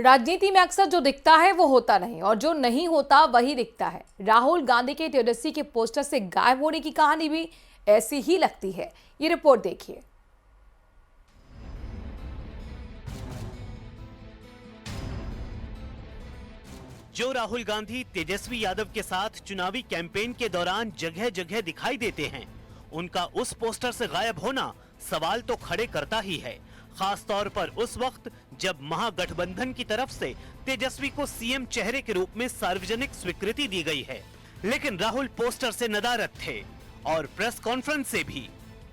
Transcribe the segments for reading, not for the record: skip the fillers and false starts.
राजनीति में अक्सर जो दिखता है वो होता नहीं और जो नहीं होता वही दिखता है। राहुल गांधी के तेजस्वी के पोस्टर से गायब होने की कहानी भी ऐसी ही लगती है। ये रिपोर्ट देखिए। जो राहुल गांधी तेजस्वी यादव के साथ चुनावी कैंपेन के दौरान जगह जगह दिखाई देते हैं, उनका उस पोस्टर से गायब होना सवाल तो खड़े करता ही है। खास तौर पर उस वक्त जब महागठबंधन की तरफ से तेजस्वी को सीएम चेहरे के रूप में सार्वजनिक स्वीकृति दी गई है, लेकिन राहुल पोस्टर से नदारद थे और प्रेस कॉन्फ्रेंस से भी,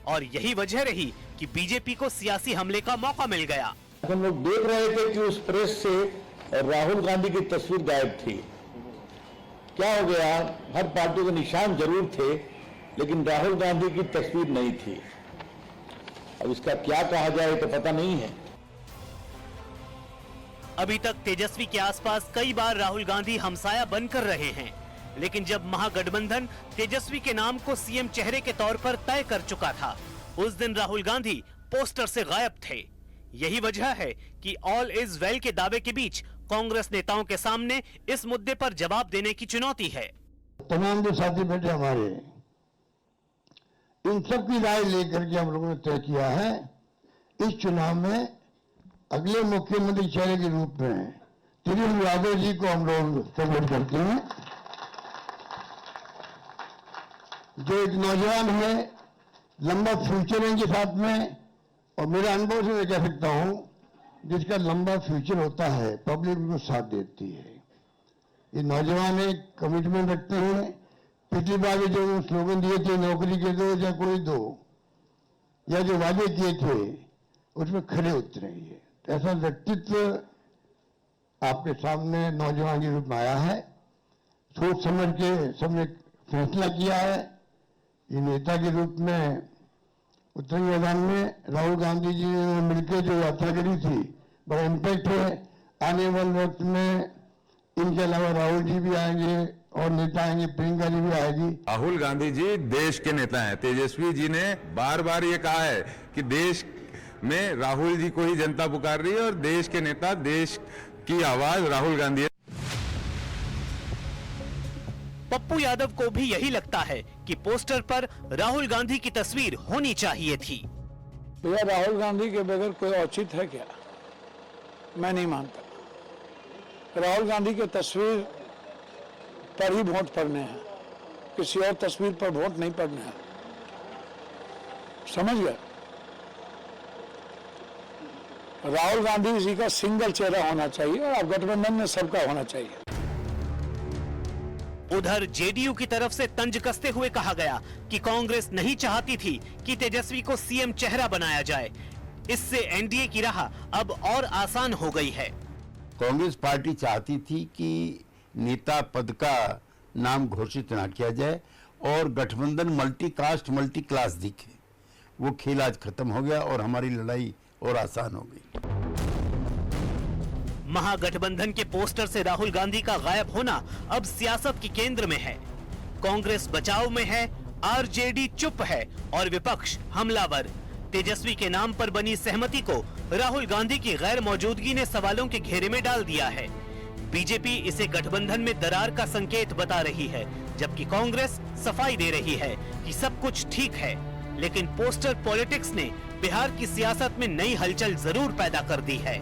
और यही वजह रही कि बीजेपी को सियासी हमले का मौका मिल गया। हम लोग देख रहे थे कि उस प्रेस से राहुल गांधी की तस्वीर गायब थी। क्या हो गया? हर पार्टी के निशान जरूर थे, लेकिन राहुल गांधी की तस्वीर नहीं थी। अब इसका क्या कहा जाए तो पता नहीं है। अभी तक तेजस्वी के आसपास कई बार राहुल गांधी हमसाया बनकर रहे हैं, लेकिन जब महागठबंधन तेजस्वी के नाम को सीएम चेहरे के तौर पर तय कर चुका था, उस दिन राहुल गांधी पोस्टर से गायब थे। यही वजह है कि ऑल इज वेल के दावे के बीच कांग्रेस नेताओं के सामने इस मुद्दे पर जवाब देने की चुनौती है। तमाम जो साथी बैठे हमारे, इन सब की राय लेकर के हम लोगों ने तय किया है, इस चुनाव में अगले मुख्यमंत्री चेहरे के रूप में तेजस्वी यादव जी को हम लोग सपोर्ट करते हैं। जो एक नौजवान है, लंबा फ्यूचर है इनके साथ में, और मेरा अनुभव से मैं कह सकता हूं, जिसका लंबा फ्यूचर होता है पब्लिक उनको साथ देती है। ये नौजवान एक कमिटमेंट रखते हैं। पिछली बार जो स्लोगन दिए थे, नौकरी के दो या कोई दो, या जो वादे किए थे उसमें खड़े उतरेंगे। ऐसा व्यक्तित्व आपके सामने नौजवान के रूप में आया है। सोच समझ के सबने फैसला किया है। ये नेता के रूप में उत्तरी मैदान में राहुल गांधी जी ने मिलकर जो यात्रा करी थी, बड़ा इम्पैक्ट है। आने वाले वक्त में इनके अलावा राहुल जी भी आएंगे और नेता आएंगे, प्रियंका जी भी आएगी। राहुल गांधी जी देश के नेता हैं। तेजस्वी जी ने बार बार ये कहा है कि देश में राहुल जी को ही जनता पुकार रही है और देश के नेता, देश की आवाज राहुल गांधी है। पप्पू यादव को भी यही लगता है कि पोस्टर पर राहुल गांधी की तस्वीर होनी चाहिए थी। भैया, राहुल गांधी के बगैर कोई औचित्य है क्या? मैं नहीं मानता। राहुल गांधी की तस्वीर पर ही वोट पड़ने हैं, किसी और तस्वीर पर वोट नहीं पड़ने हैं। समझ गए? राहुल गांधी जी का सिंगल चेहरा होना चाहिए और गठबंधन में सबका होना चाहिए। उधर जेडीयू की तरफ से तंज कसते हुए कहा गया कि कांग्रेस नहीं चाहती थी कि तेजस्वी को सीएम चेहरा बनाया जाए। इससे एनडीए की राह अब और आसान हो गई है। कांग्रेस पार्टी चाहती थी कि नेता पद का नाम घोषित ना किया जाए और गठबंधन मल्टी कास्ट मल्टी क्लास दिखे। वो खेल आज खत्म हो गया और हमारी लड़ाई और आसान हो गई। महागठबंधन के पोस्टर से राहुल गांधी का गायब होना अब सियासत के केंद्र में है। कांग्रेस बचाव में है, आरजेडी चुप है और विपक्ष हमलावर। तेजस्वी के नाम पर बनी सहमति को राहुल गांधी की गैर मौजूदगी ने सवालों के घेरे में डाल दिया है। बीजेपी इसे गठबंधन में दरार का संकेत बता रही है, जबकि कांग्रेस सफाई दे रही है कि सब कुछ ठीक है। लेकिन पोस्टर पॉलिटिक्स ने बिहार की सियासत में नई हलचल जरूर पैदा कर दी है।